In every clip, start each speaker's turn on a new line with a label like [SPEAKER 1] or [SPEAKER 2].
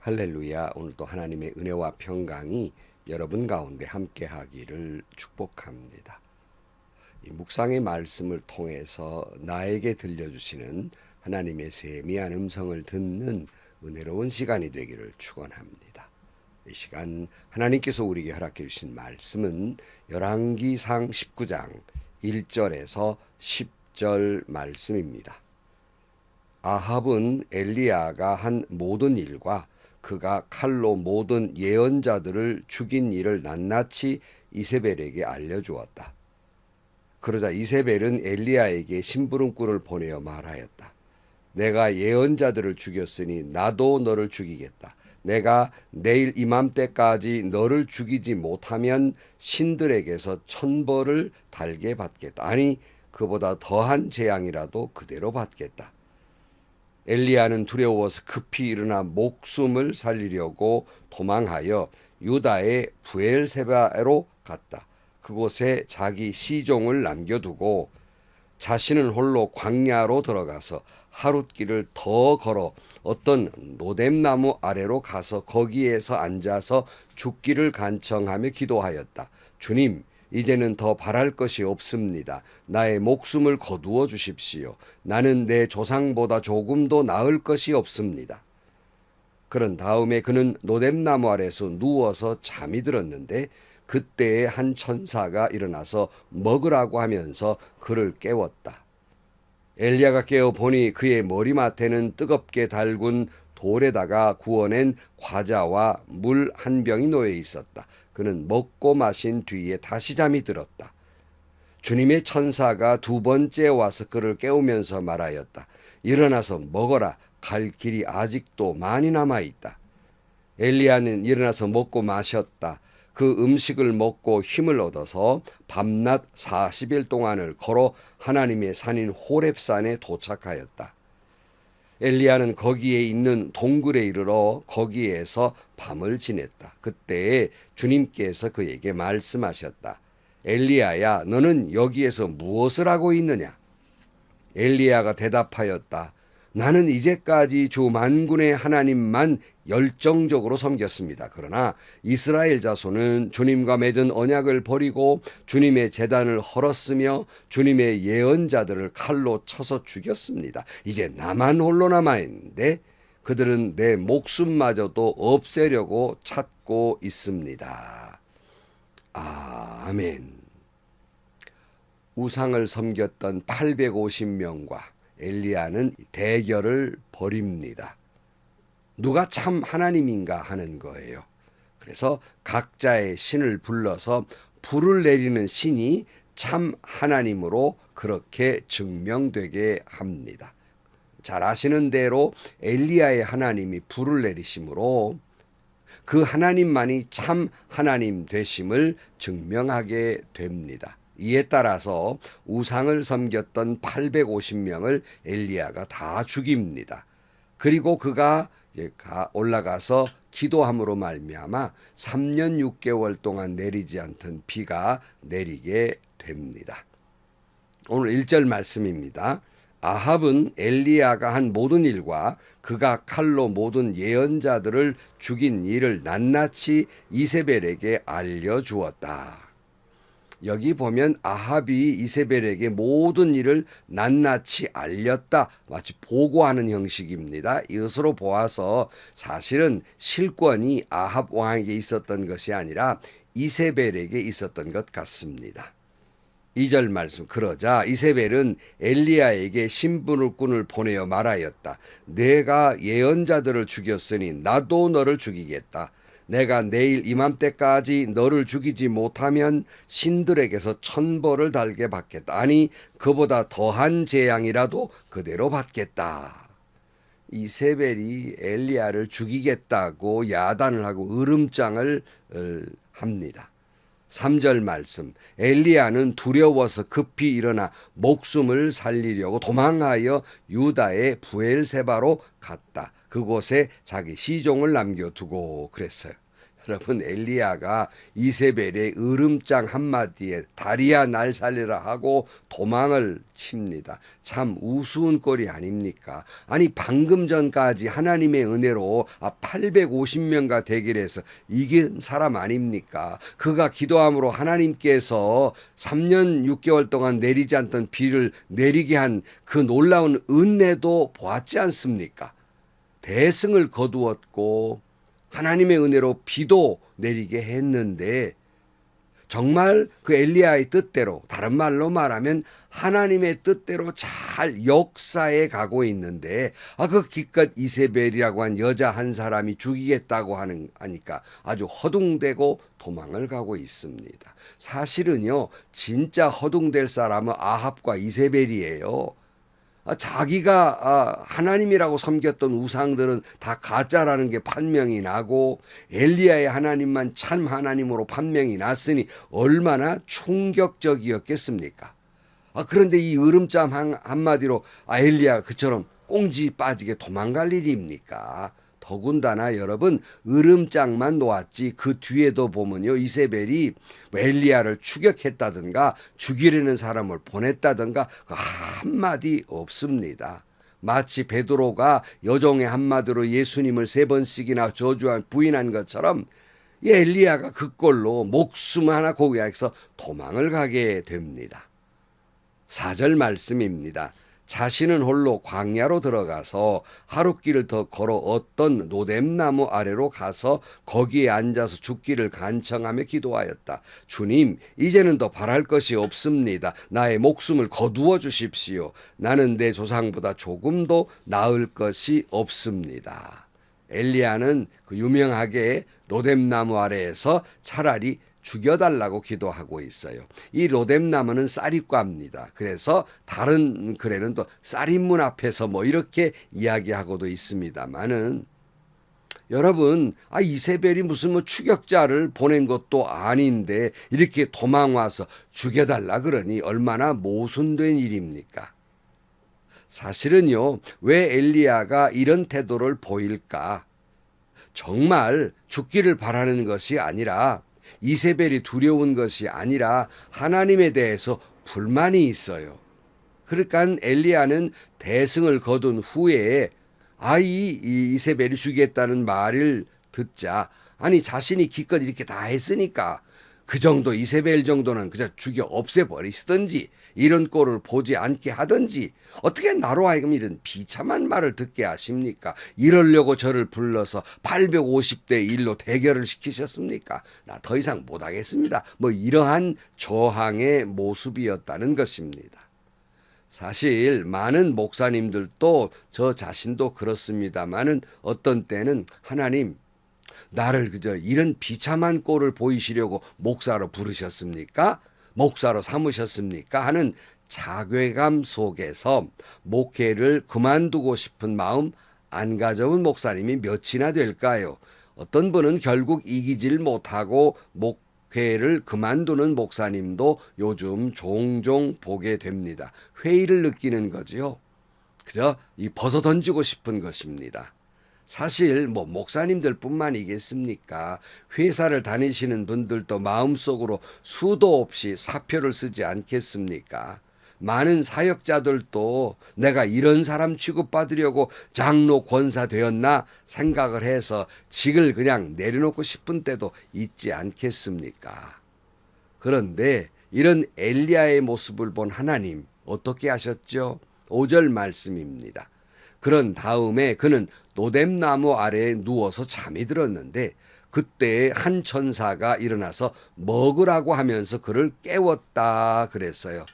[SPEAKER 1] 할렐루야. 오늘도 하나님의 은혜와 평강이 여러분 가운데 함께 하기를 축복합니다. 이 묵상의 말씀을 통해서 나에게 들려주시는 하나님의 세미한 음성을 듣는 은혜로운 시간이 되기를 축원합니다. 이 시간 하나님께서 우리에게 허락해 주신 말씀은 열왕기상 19장 1절에서 10절 말씀입니다. 아합은 엘리야가 한 모든 일과 그가 칼로 모든 예언자들을 죽인 일을 낱낱이 이세벨에게 알려주었다. 그러자 이세벨은 엘리야에게 심부름꾼을 보내어 말하였다. 내가 예언자들을 죽였으니 나도 너를 죽이겠다. 내가 내일 이맘때까지 너를 죽이지 못하면 신들에게서 천벌을 달게 받겠다. 아니, 그보다 더한 재앙이라도 그대로 받겠다. 엘리야는 두려워서 급히 일어나 목숨을 살리려고 도망하여 유다의 브엘세바로 갔다. 그곳에 자기 시종을 남겨두고 자신은 홀로 광야로 들어가서 하룻길을 더 걸어 어떤 노뎀나무 아래로 가서 거기에서 앉아서 죽기를 간청하며 기도하였다. 주님, 이제는 더 바랄 것이 없습니다. 나의 목숨을 거두어 주십시오. 나는 내 조상보다 조금도 나을 것이 없습니다. 그런 다음에 그는 노뎀나무 아래서 누워서 잠이 들었는데 그때에 한 천사가 일어나서 먹으라고 하면서 그를 깨웠다. 엘리야가 깨어 보니 그의 머리맡에는 뜨겁게 달군 돌에다가 구워낸 과자와 물 한 병이 놓여 있었다. 그는 먹고 마신 뒤에 다시 잠이 들었다. 주님의 천사가 두 번째 와서 그를 깨우면서 말하였다. 일어나서 먹어라. 갈 길이 아직도 많이 남아있다. 엘리야는 일어나서 먹고 마셨다. 그 음식을 먹고 힘을 얻어서 밤낮 40일 동안을 걸어 하나님의 산인 호렙산에 도착하였다. 엘리야는 거기에 있는 동굴에 이르러 거기에서 밤을 지냈다. 그때 주님께서 그에게 말씀하셨다. 엘리야야, 너는 여기에서 무엇을 하고 있느냐? 엘리야가 대답하였다. 나는 이제까지 주 만군의 하나님만 열정적으로 섬겼습니다. 그러나 이스라엘 자손은 주님과 맺은 언약을 버리고 주님의 제단을 헐었으며 주님의 예언자들을 칼로 쳐서 죽였습니다. 이제 나만 홀로 남아있는데 그들은 내 목숨마저도 없애려고 찾고 있습니다. 아멘. 우상을 섬겼던 850명과 엘리야는 대결을 벌입니다. 누가 참 하나님인가 하는 거예요. 그래서 각자의 신을 불러서 불을 내리는 신이 참 하나님으로 그렇게 증명되게 합니다. 잘 아시는 대로 엘리야의 하나님이 불을 내리심으로 그 하나님만이 참 하나님 되심을 증명하게 됩니다. 이에 따라서 우상을 섬겼던 850명을 엘리야가 다 죽입니다. 그리고 그가 올라가서 기도함으로 말미암아 3년 6개월 동안 내리지 않던 비가 내리게 됩니다. 오늘 1절 말씀입니다. 아합은 엘리야가 한 모든 일과 그가 칼로 모든 예언자들을 죽인 일을 낱낱이 이세벨에게 알려주었다. 여기 보면 아합이 이세벨에게 모든 일을 낱낱이 알렸다. 마치 보고하는 형식입니다. 이것으로 보아서 사실은 실권이 아합 왕에게 있었던 것이 아니라 이세벨에게 있었던 것 같습니다. 2절 말씀. 그러자 이세벨은 엘리야에게 심부름꾼을 보내어 말하였다. 내가 예언자들을 죽였으니 나도 너를 죽이겠다. 내가 내일 이맘때까지 너를 죽이지 못하면 신들에게서 천벌을 달게 받겠다. 아니, 그보다 더한 재앙이라도 그대로 받겠다. 이세벨이 엘리야를 죽이겠다고 야단을 하고 으름장을 합니다. 3절 말씀. 엘리야는 두려워서 급히 일어나 목숨을 살리려고 도망하여 유다의 브엘세바로 갔다. 그곳에 자기 시종을 남겨두고 그랬어요. 여러분, 엘리야가 이세벨의 으름장 한마디에 다리야 날 살리라 하고 도망을 칩니다. 참 우스운 꼴이 아닙니까? 아니 방금 전까지 하나님의 은혜로 850명과 대결해서 이긴 사람 아닙니까? 그가 기도함으로 하나님께서 3년 6개월 동안 내리지 않던 비를 내리게 한 그 놀라운 은혜도 보았지 않습니까? 대승을 거두었고 하나님의 은혜로 비도 내리게 했는데 정말 그 엘리야의 뜻대로, 다른 말로 말하면 하나님의 뜻대로 잘 역사해 가고 있는데 그 기껏 이세벨이라고 한 여자 한 사람이 죽이겠다고 하니까 아주 허둥대고 도망을 가고 있습니다. 사실은요, 진짜 허둥댈 사람은 아합과 이세벨이에요. 자기가 하나님이라고 섬겼던 우상들은 다 가짜라는 게 판명이 나고 엘리야의 하나님만 참 하나님으로 판명이 났으니 얼마나 충격적이었겠습니까? 그런데 이 으름장 한마디로 엘리야가 그처럼 꽁지 빠지게 도망갈 일입니까? 더군다나 여러분, 으름장만 놓았지 그 뒤에도 보면요, 이세벨이 엘리야를 추격했다든가 죽이려는 사람을 보냈다든가 그 한마디 없습니다. 마치 베드로가 여종의 한마디로 예수님을 3번씩이나 저주한 부인한 것처럼 엘리야가 그 꼴로 목숨 하나 고귀해서 도망을 가게 됩니다. 4절 말씀입니다. 자신은 홀로 광야로 들어가서 하룻길을 더 걸어 어떤 노뎀나무 아래로 가서 거기에 앉아서 죽기를 간청하며 기도하였다. 주님, 이제는 더 바랄 것이 없습니다. 나의 목숨을 거두어 주십시오. 나는 내 조상보다 조금도 나을 것이 없습니다. 엘리야는 그 유명하게 노뎀나무 아래에서 차라리 죽여달라고 기도하고 있어요. 이 로뎀나무는 쌀입과입니다. 그래서 다른 글에는 또 쌀입문 앞에서 이렇게 이야기하고도 있습니다만은 여러분, 이세벨이 무슨 추격자를 보낸 것도 아닌데 이렇게 도망와서 죽여달라 그러니 얼마나 모순된 일입니까? 사실은요, 왜 엘리야가 이런 태도를 보일까? 정말 죽기를 바라는 것이 아니라 이세벨이 두려운 것이 아니라 하나님에 대해서 불만이 있어요. 그러니까 엘리야는 대승을 거둔 후에 이세벨이 죽이겠다는 말을 듣자 자신이 기껏 이렇게 다 했으니까 그 정도 이세벨 정도는 그저 죽여 없애버리시든지 이런 꼴을 보지 않게 하든지 어떻게 나로 하여금 이런 비참한 말을 듣게 하십니까? 이러려고 저를 불러서 850대 1로 대결을 시키셨습니까? 나 더 이상 못하겠습니다. 이러한 저항의 모습이었다는 것입니다. 사실 많은 목사님들도 저 자신도 그렇습니다만은 어떤 때는 하나님, 나를 그저 이런 비참한 꼴을 보이시려고 목사로 부르셨습니까? 목사로 삼으셨습니까? 하는 자괴감 속에서 목회를 그만두고 싶은 마음 안 가져온 목사님이 몇이나 될까요? 어떤 분은 결국 이기질 못하고 목회를 그만두는 목사님도 요즘 종종 보게 됩니다. 회의를 느끼는 거지요. 그저 벗어 던지고 싶은 것입니다. 사실 목사님들 뿐만이겠습니까? 회사를 다니시는 분들도 마음속으로 수도 없이 사표를 쓰지 않겠습니까? 많은 사역자들도 내가 이런 사람 취급받으려고 장로 권사 되었나 생각을 해서 직을 그냥 내려놓고 싶은 때도 있지 않겠습니까? 그런데 이런 엘리야의 모습을 본 하나님 어떻게 하셨죠? 5절 말씀입니다. 그런 다음에 그는 노뎀나무 아래에 누워서 잠이 들었는데 그때 한 천사가 일어나서 먹으라고 하면서 그를 깨웠다 그랬어요.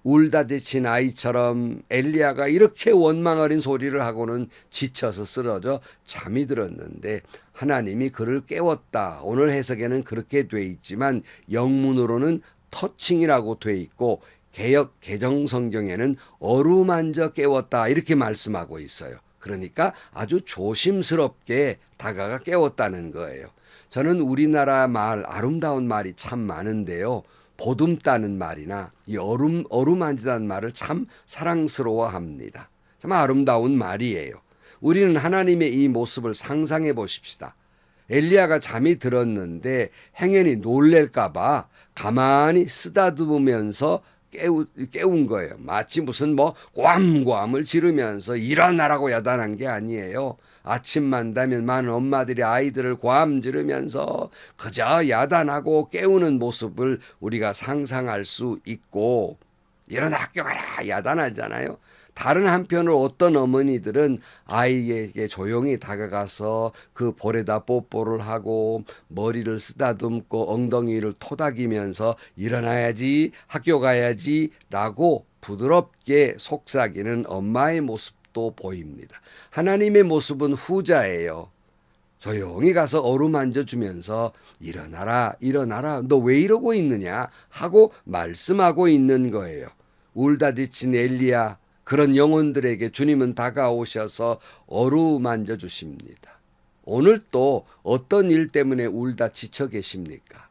[SPEAKER 1] 울다 지친 아이처럼 엘리야가 이렇게 원망 어린 소리를 하고는 지쳐서 쓰러져 잠이 들었는데 하나님이 그를 깨웠다. 오늘 해석에는 그렇게 돼 있지만 영문으로는 터칭이라고 돼 있고 개역 개정 성경에는 어루만져 깨웠다 이렇게 말씀하고 있어요. 그러니까 아주 조심스럽게 다가가 깨웠다는 거예요. 저는 우리나라 말 아름다운 말이 참 많은데요. 보듬다는 말이나 이 어루만지다는 말을 참 사랑스러워합니다. 참 아름다운 말이에요. 우리는 하나님의 이 모습을 상상해 보십시다. 엘리야가 잠이 들었는데 행연히 놀랄까봐 가만히 쓰다듬으면서 깨운 거예요. 마치 무슨 뭐 꽐꽐을 지르면서 일어나라고 야단한 게 아니에요. 아침만 되면 많은 엄마들이 아이들을 꽐 지르면서 그저 야단하고 깨우는 모습을 우리가 상상할 수 있고, 일어나 학교 가라 야단하잖아요. 다른 한편으로 어떤 어머니들은 아이에게 조용히 다가가서 그 볼에다 뽀뽀를 하고 머리를 쓰다듬고 엉덩이를 토닥이면서 일어나야지, 학교 가야지 라고 부드럽게 속삭이는 엄마의 모습도 보입니다. 하나님의 모습은 후자예요. 조용히 가서 어루만져 주면서 일어나라 일어나라 너 왜 이러고 있느냐 하고 말씀하고 있는 거예요. 울다 지친 엘리야, 그런 영혼들에게 주님은 다가오셔서 어루만져 주십니다. 오늘 또 어떤 일 때문에 울다 지쳐 계십니까?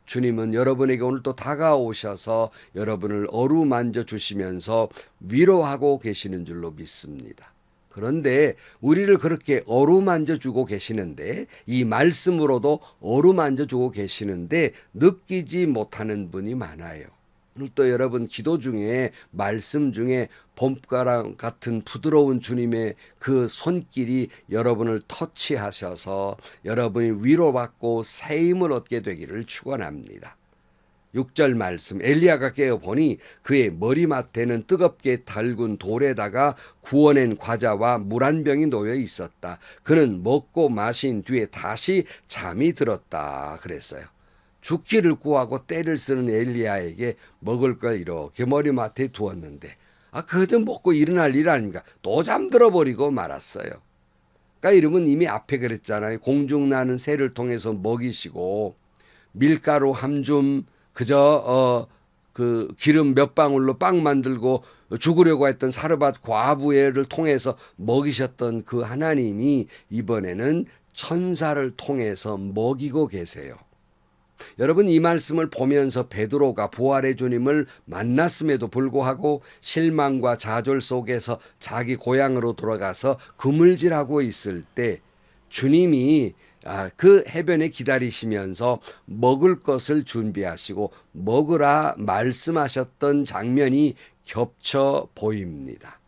[SPEAKER 1] 주님은 여러분에게 오늘 또 다가오셔서 여러분을 어루만져 주시면서 위로하고 계시는 줄로 믿습니다. 그런데 우리를 그렇게 어루만져 주고 계시는데, 이 말씀으로도 어루만져 주고 계시는데 느끼지 못하는 분이 많아요. 오늘 또 여러분 기도 중에, 말씀 중에 봄바람 같은 부드러운 주님의 그 손길이 여러분을 터치하셔서 여러분이 위로받고 새 힘을 얻게 되기를 축원합니다. 6절 말씀, 엘리야가 깨어보니 그의 머리맡에는 뜨겁게 달군 돌에다가 구워낸 과자와 물 한 병이 놓여 있었다. 그는 먹고 마신 뒤에 다시 잠이 들었다 그랬어요. 죽기를 구하고 때를 쓰는 엘리야에게 먹을 걸 이렇게 머리맡에 두었는데, 그저 먹고 일어날 일 아닙니까? 또 잠들어 버리고 말았어요. 그러니까 이러면 이미 앞에 그랬잖아요. 공중 나는 새를 통해서 먹이시고 밀가루 한 줌 그저 그 기름 몇 방울로 빵 만들고 죽으려고 했던 사르밧 과부애를 통해서 먹이셨던 그 하나님이 이번에는 천사를 통해서 먹이고 계세요. 여러분, 이 말씀을 보면서 베드로가 부활의 주님을 만났음에도 불구하고 실망과 좌절 속에서 자기 고향으로 돌아가서 그물질하고 있을 때 주님이 그 해변에 기다리시면서 먹을 것을 준비하시고 먹으라 말씀하셨던 장면이 겹쳐 보입니다.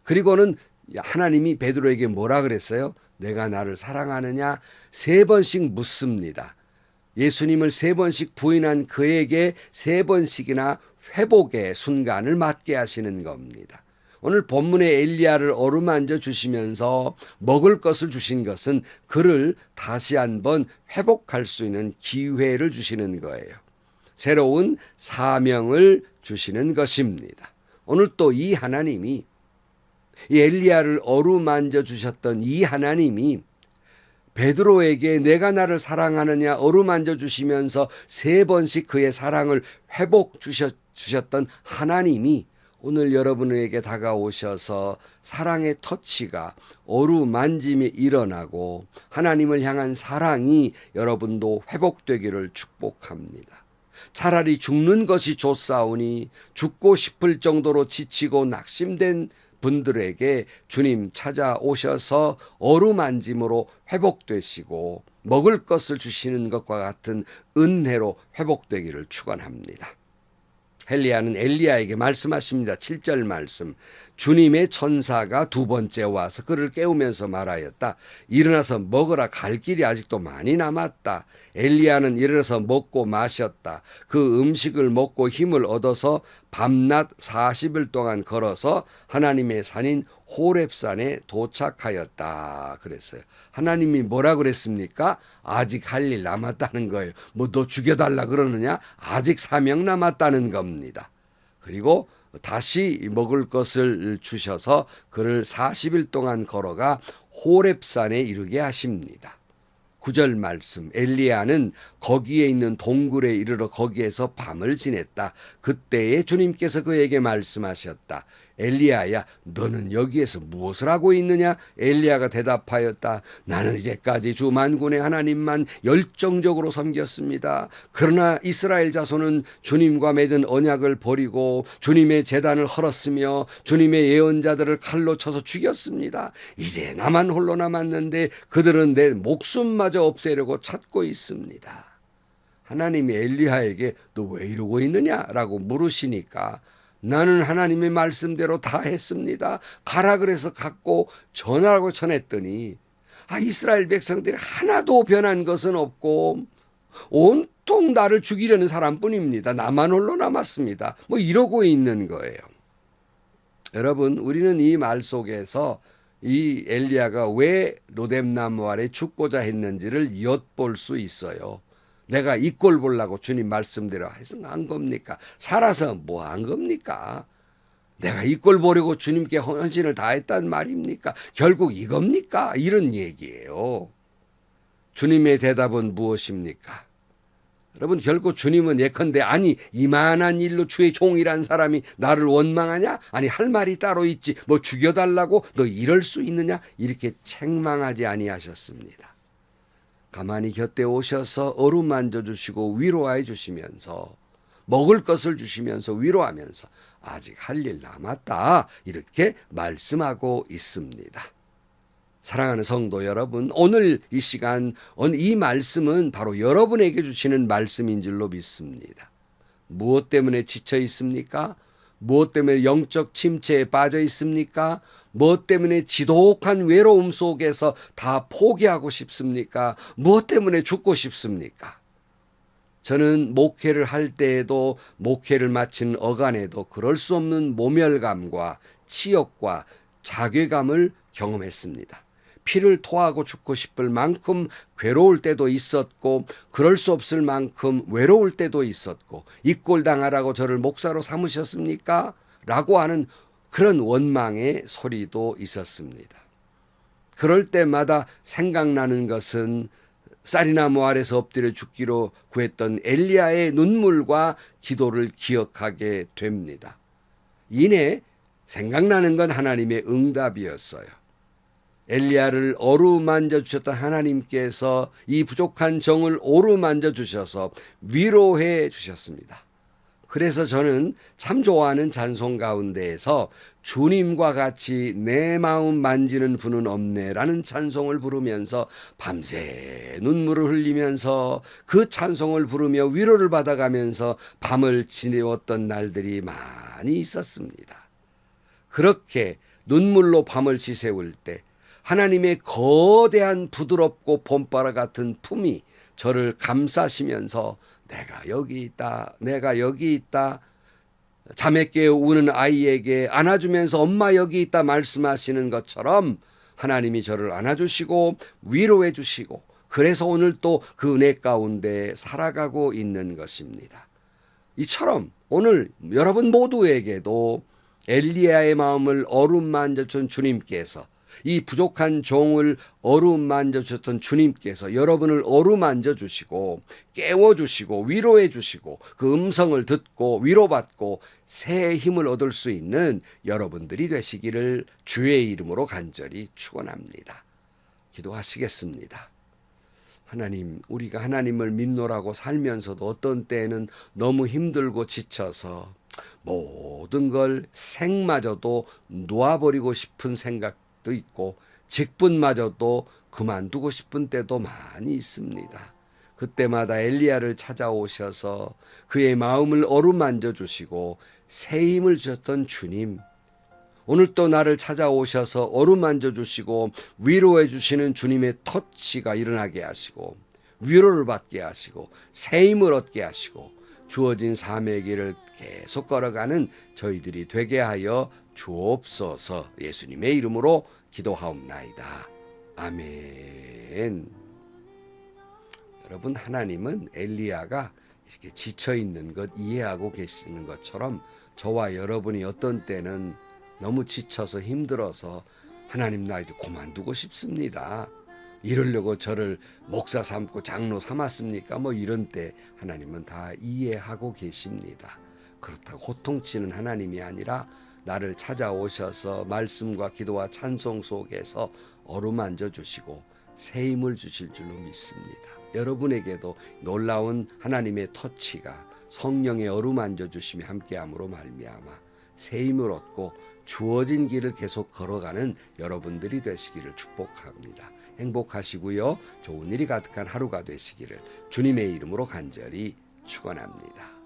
[SPEAKER 1] 그리고는 하나님이 베드로에게 뭐라 그랬어요? 내가 나를 사랑하느냐? 3번씩 묻습니다. 예수님을 3번씩 부인한 그에게 3번씩이나 회복의 순간을 맞게 하시는 겁니다. 오늘 본문의 엘리야를 어루만져 주시면서 먹을 것을 주신 것은 그를 다시 한번 회복할 수 있는 기회를 주시는 거예요. 새로운 사명을 주시는 것입니다. 오늘 또 이 하나님이, 이 엘리야를 어루만져 주셨던 이 하나님이 베드로에게 내가 나를 사랑하느냐 어루만져 주시면서 3번씩 그의 사랑을 회복 주셨던 하나님이 오늘 여러분에게 다가오셔서 사랑의 터치가 어루만짐이 일어나고 하나님을 향한 사랑이 여러분도 회복되기를 축복합니다. 차라리 죽는 것이 좋사오니 죽고 싶을 정도로 지치고 낙심된 분들에게 주님 찾아오셔서 어루만짐으로 회복되시고 먹을 것을 주시는 것과 같은 은혜로 회복되기를 축원합니다. 엘리야는 엘리야에게 말씀하십니다. 7절 말씀. 주님의 천사가 2번째 와서 그를 깨우면서 말하였다. 일어나서 먹으라. 갈 길이 아직도 많이 남았다. 엘리야는 일어나서 먹고 마셨다. 그 음식을 먹고 힘을 얻어서 밤낮 40일 동안 걸어서 하나님의 산인 호렙산에 도착하였다 그랬어요. 하나님이 뭐라 그랬습니까? 아직 할 일 남았다는 거예요. 뭐 너 죽여달라 그러느냐? 아직 사명 남았다는 겁니다. 그리고 다시 먹을 것을 주셔서 그를 40일 동안 걸어가 호렙산에 이르게 하십니다. 9절 말씀, 엘리야는 거기에 있는 동굴에 이르러 거기에서 밤을 지냈다. 그때에 주님께서 그에게 말씀하셨다. 엘리야야, 너는 여기에서 무엇을 하고 있느냐? 엘리야가 대답하였다. 나는 이제까지 주 만군의 하나님만 열정적으로 섬겼습니다. 그러나 이스라엘 자손은 주님과 맺은 언약을 버리고 주님의 제단을 헐었으며 주님의 예언자들을 칼로 쳐서 죽였습니다. 이제 나만 홀로 남았는데 그들은 내 목숨마저 없애려고 찾고 있습니다. 하나님이 엘리야에게 너 왜 이러고 있느냐라고 물으시니까 나는 하나님의 말씀대로 다 했습니다. 가라 그래서 갔고 전하라고 전했더니 이스라엘 백성들이 하나도 변한 것은 없고 온통 나를 죽이려는 사람뿐입니다. 나만 홀로 남았습니다. 뭐 이러고 있는 거예요. 여러분, 우리는 이 말 속에서 이 엘리야가 왜 로뎀나무 아래 죽고자 했는지를 엿볼 수 있어요. 내가 이 꼴 보려고 주님 말씀대로 해서 한 겁니까? 살아서 뭐 한 겁니까? 내가 이 꼴 보려고 주님께 헌신을 다했단 말입니까? 결국 이겁니까? 이런 얘기예요. 주님의 대답은 무엇입니까? 여러분, 결국 주님은 예컨대 이만한 일로 주의 종이란 사람이 나를 원망하냐? 할 말이 따로 있지. 뭐 죽여달라고? 너 이럴 수 있느냐? 이렇게 책망하지 아니하셨습니다. 가만히 곁에 오셔서 어루만져 주시고 위로해 주시면서 먹을 것을 주시면서 위로하면서 아직 할 일 남았다 이렇게 말씀하고 있습니다. 사랑하는 성도 여러분, 오늘 이 시간 이 말씀은 바로 여러분에게 주시는 말씀인 줄로 믿습니다. 무엇 때문에 지쳐 있습니까? 무엇 때문에 영적 침체에 빠져 있습니까? 무엇 때문에 지독한 외로움 속에서 다 포기하고 싶습니까? 무엇 때문에 죽고 싶습니까? 저는 목회를 할 때에도 목회를 마친 어간에도 그럴 수 없는 모멸감과 치욕과 자괴감을 경험했습니다. 피를 토하고 죽고 싶을 만큼 괴로울 때도 있었고 그럴 수 없을 만큼 외로울 때도 있었고 이 꼴 당하라고 저를 목사로 삼으셨습니까? 라고 하는 그런 원망의 소리도 있었습니다. 그럴 때마다 생각나는 것은 쌀이나무 아래서 엎드려 죽기로 구했던 엘리야의 눈물과 기도를 기억하게 됩니다. 이내 생각나는 건 하나님의 응답이었어요. 엘리야를 어루만져 주셨던 하나님께서 이 부족한 정을 어루만져 주셔서 위로해 주셨습니다. 그래서 저는 참 좋아하는 찬송 가운데에서 주님과 같이 내 마음 만지는 분은 없네라는 찬송을 부르면서 밤새 눈물을 흘리면서 그 찬송을 부르며 위로를 받아가면서 밤을 지내웠던 날들이 많이 있었습니다. 그렇게 눈물로 밤을 지새울 때 하나님의 거대한 부드럽고 봄바람 같은 품이 저를 감싸시면서 내가 여기 있다. 내가 여기 있다. 잠에 깨어 우는 아이에게 안아주면서 엄마 여기 있다 말씀하시는 것처럼 하나님이 저를 안아주시고 위로해 주시고 그래서 오늘 또 그 은혜 가운데 살아가고 있는 것입니다. 이처럼 오늘 여러분 모두에게도 엘리야의 마음을 어루만져 준 주님께서 이 부족한 종을 어루만져 주셨던 주님께서 여러분을 어루만져 주시고 깨워주시고 위로해 주시고 그 음성을 듣고 위로받고 새 힘을 얻을 수 있는 여러분들이 되시기를 주의 이름으로 간절히 축원합니다. 기도하시겠습니다. 하나님, 우리가 하나님을 믿노라고 살면서도 어떤 때에는 너무 힘들고 지쳐서 모든 걸 생마저도 놓아버리고 싶은 생각도 있고 직분마저도 그만두고 싶은 때도 많이 있습니다. 그때마다 엘리야를 찾아오셔서 그의 마음을 어루만져 주시고 새 힘을 주셨던 주님, 오늘 또 나를 찾아오셔서 어루만져 주시고 위로해 주시는 주님의 터치가 일어나게 하시고 위로를 받게 하시고 새 힘을 얻게 하시고 주어진 삶의 길을 계속 걸어가는 저희들이 되게 하여 주옵소서. 예수님의 이름으로 기도하옵나이다. 아멘. 여러분, 하나님은 엘리야가 이렇게 지쳐있는 것 이해하고 계시는 것처럼 저와 여러분이 어떤 때는 너무 지쳐서 힘들어서 하나님 나 이제 그만두고 싶습니다. 이러려고 저를 목사 삼고 장로 삼았습니까? 뭐 이런 때 하나님은 다 이해하고 계십니다. 그렇다고 호통치는 하나님이 아니라 나를 찾아오셔서 말씀과 기도와 찬송 속에서 어루만져 주시고 새 힘을 주실 줄로 믿습니다. 여러분에게도 놀라운 하나님의 터치가 성령의 어루만져 주심이 함께함으로 말미암아 새 힘을 얻고 주어진 길을 계속 걸어가는 여러분들이 되시기를 축복합니다. 행복하시고요. 좋은 일이 가득한 하루가 되시기를 주님의 이름으로 간절히 축원합니다.